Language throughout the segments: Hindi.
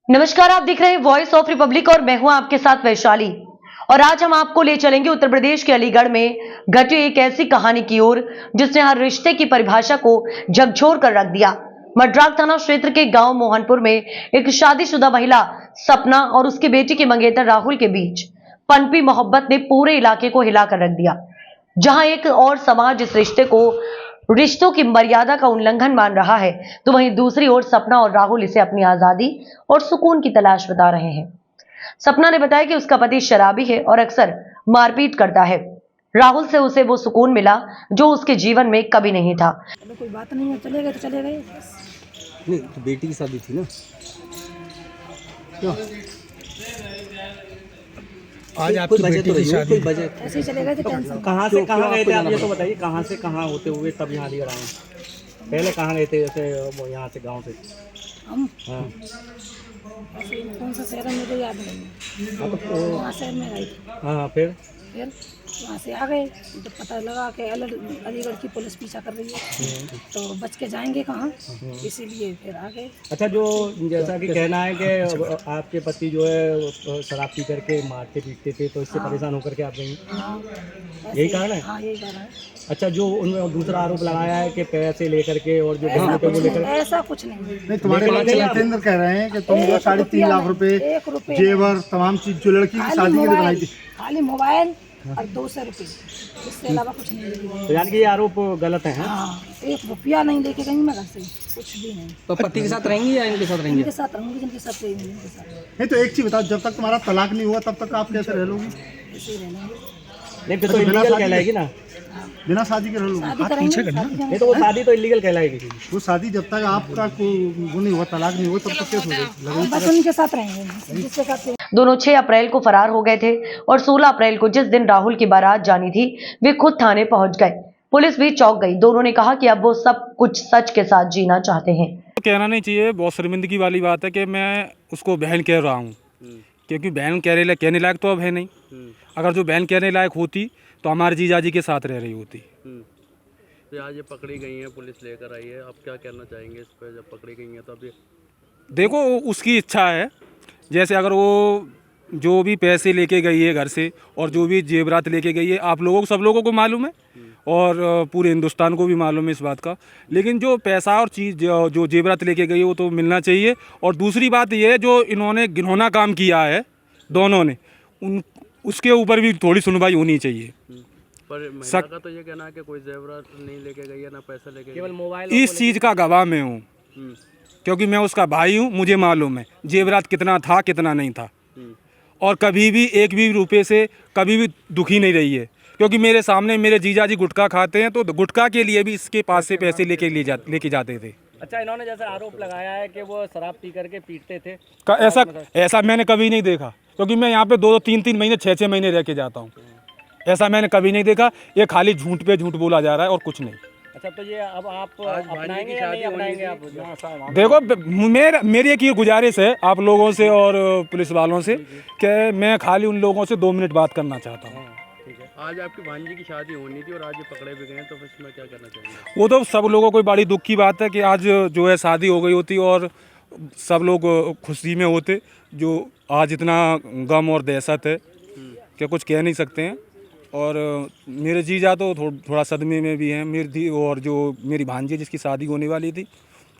नमस्कार, आप देख रहे हैं वॉइस ऑफ रिपब्लिक और मैं हूं आपके साथ वैशाली। और आज हम आपको ले चलेंगे उत्तर प्रदेश के अलीगढ़ में घटी एक ऐसी कहानी की ओर जिसने हर रिश्ते की परिभाषा को झकझोर कर रख दिया। मड्राक थाना क्षेत्र के गांव मोहनपुर में एक शादीशुदा महिला सपना और उसकी बेटी के मंगेतर राहुल के बीच पनपी मोहब्बत ने पूरे इलाके को हिलाकर रख दिया। जहां एक और समाज इस रिश्तों की मर्यादा का उल्लंघन मान रहा है, तो वहीं दूसरी ओर सपना और राहुल इसे अपनी आजादी और सुकून की तलाश बता रहे हैं। सपना ने बताया कि उसका पति शराबी है और अक्सर मारपीट करता है। राहुल से उसे वो सुकून मिला जो उसके जीवन में कभी नहीं था। कोई बात नहीं है, चले गए तो चले गए। नहीं तो बेटी की शादी थी ना। क्यों? आज आपकी बेटी की शादी कोई वजह ऐसे ही चले गए तो टेंशन। कहाँ से कहाँ गए थे आप ये तो बताइए, कहाँ से कहाँ होते हुए तब यहाँ अलीगढ़ आए? पहले कहाँ गए थे जैसे वो यहाँ से गांव से? हम हाँ ऐसे कौन सा शहर है मुझे याद नहीं है। वहाँ शहर में गए थे, हाँ फिर वहाँ से आ गए। जब पता लगा कि अलीगढ़ की पुलिस पीछा कर रही है तो बच के जाएंगे कहाँ, इसीलिए फिर आ गए। अच्छा, जो जैसा कि कहना है कि आपके पति जो है शराब पी करके मारते पीटते थे तो इससे परेशान होकर के आप गई, हाँ यही कारण है? हाँ यही कारण है। अच्छा, जो उन्होंने दूसरा आरोप लगाया है कि पैसे लेकर के और जो ऐसा बहनों को कुछ लेकर, नहीं, ऐसा कुछ नहीं। नहीं, तुम्हारे बात जितेंद्र कह रहे हैं कि तुम जो 3.5 लाख रुपए एक रुपये जेवर तमाम चीज जो लड़की की शादी के लिए बनाई थी, खाली मोबाइल और 200 रुपये, इससे अलावा कुछ नहीं लेके तो यानी कि ये आरोप गलत है? हाँ, 1 रुपया नहीं लेके गई मैं घर से, कुछ भी नहीं। तो पति के साथ रहेंगी या इनके साथ रहेंगे? इनके साथ रहूंगी, जिनके साथ रहेंगी इनके साथ। नहीं तो एक चीज बताओ, जब तक तुम्हारा तलाक नहीं हुआ तब तक आप कैसे रह लोगी? ऐसे ही रहना है। नहीं फिर तो इलीगल कहलाएगी ना। बिना शादी के रह लोगी? शादी करेंगे, शादी करेंगे। नहीं तो वो शादी तो इलीगल कहलाएगी। वो शादी जब तक आपका वो नहीं हुआ, तलाक नहीं हुआ, तब तक कैसे होगी? हाँ, बस उनके साथ रहेंगे जिसके साथ। दोनों 6 अप्रैल को फरार हो गए थे और 16 अप्रैल को जिस दिन राहुल की बारात जानी थी वे खुद थाने पहुंच गए। पुलिस भी चौंक गई। दोनों ने कहा कि अब वो सब कुछ सच के साथ जीना चाहते हैं। तो कहना नहीं चाहिए, बहुत शर्मिंदगी वाली बात है कि मैं उसको बहन कह रहा हूँ, क्योंकि बहन कहने लायक तो अब है नहीं। अगर जो बहन कहने लायक होती तो हमारे जीजाजी के साथ रह रही होती। तो आज ये पकड़ी गई हैं, पुलिस लेकर आई है, आप क्या कहना चाहेंगे इस पर? जब पकड़ी गई हैं तो अभी देखो उसकी इच्छा है, जैसे अगर वो जो भी पैसे लेके गई है घर से और जो भी जेवरात लेके गई है, आप लोगों को सब लोगों को मालूम है और पूरे हिंदुस्तान को भी मालूम है इस बात का। लेकिन जो पैसा और चीज़ जो जेवरात लेके गई है वो तो मिलना चाहिए। और दूसरी बात ये है, जो इन्होंने घिनौना काम किया है दोनों ने, उसके ऊपर भी थोड़ी सुनवाई होनी चाहिए। पर महिला का तो ये कहना है कि कोई जेवरात नहीं लेके गई है, ना पैसा लेके केवल मोबाइल इस चीज़ का गवाह मैं हूँ, क्योंकि मैं उसका भाई हूँ, मुझे मालूम है जेवरात कितना था कितना नहीं था। और कभी भी एक भी रुपये से कभी भी दुखी नहीं रही है, क्योंकि मेरे सामने मेरे जीजाजी गुटखा खाते हैं तो गुटखा के लिए भी इसके पास से पैसे लेके जाते थे। अच्छा, इन्होंने जैसा आरोप लगाया है कि वो शराब पी करके पीटते थे, ऐसा मैंने कभी नहीं देखा, क्योंकि मैं यहाँ पे 2-3 महीने 6 महीने रह के जाता हूँ। ऐसा मैंने कभी नहीं देखा। ये खाली झूठ पे झूठ बोला जा रहा है और कुछ नहीं। अच्छा, तो ये अब आप अपनाएंगे या नहीं अपनाएंगे? आप देखो, मेरी एक ये गुजारिश है आप लोगों से और पुलिस वालों से कि मैं खाली उन लोगों से 2 मिनट बात करना चाहता हूँ। आज आपकी भांजी की शादी होनी थी और आज ये पकड़े भी गए, तो इसमें क्या करना चाहिए? वो तो सब लोगों को बड़ी दुख की बात है कि आज जो है शादी हो गई होती और सब लोग खुशी में होते। जो आज इतना गम और दहशत है कि कुछ कह नहीं सकते हैं। और मेरे जीजा तो थोड़ा सदमे में भी हैं। मेरी और जो मेरी भांजी जिसकी शादी होने वाली थी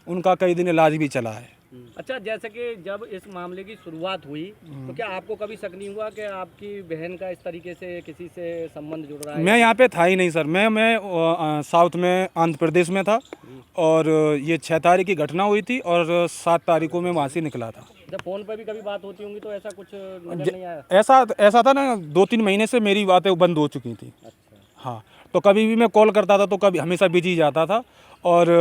उनका कई दिन इलाज भी चला है। अच्छा, जैसे कि जब इस मामले की शुरुआत हुई तो क्या आपको कभी शक नहीं हुआ कि आपकी बहन का इस तरीके से किसी से संबंध जुड़ रहा है? मैं यहाँ पे था ही नहीं सर। मैं साउथ में आंध्र प्रदेश में था और ये 6 तारीख की घटना हुई थी और 7 तारीख को मैं वहाँ से निकला था। जब फोन पर भी कभी बात होती होंगी तो ऐसा कुछ नजर नहीं आया? ऐसा था ना, 2-3 महीने से मेरी बातें बंद हो चुकी थी। अच्छा। हाँ, तो कभी भी मैं कॉल करता था तो कभी हमेशा बिजी जाता था और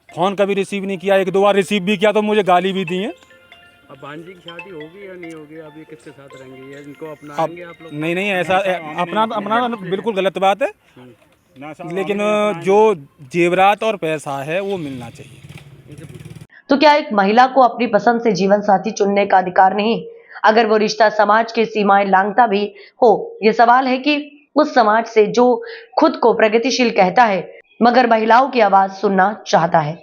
फ़ोन कभी रिसीव नहीं किया। 1-2 बार रिसीव भी किया तो मुझे गाली भी दी है। अब भांजी की शादी होगी या नहीं होगी? अब ये किसके साथ रहेंगे या इनको अपनाएंगे आप लोग? नहीं, ऐसा अपना बिल्कुल गलत बात है। लेकिन जो जेवरात और पैसा है वो मिलना चाहिए। तो क्या एक महिला को अपनी पसंद से जीवन साथी चुनने का अधिकार नहीं, अगर वो रिश्ता समाज की सीमाएं लांघता भी हो? ये सवाल है कि उस समाज से जो खुद को प्रगतिशील कहता है मगर महिलाओं की आवाज सुनना चाहता है।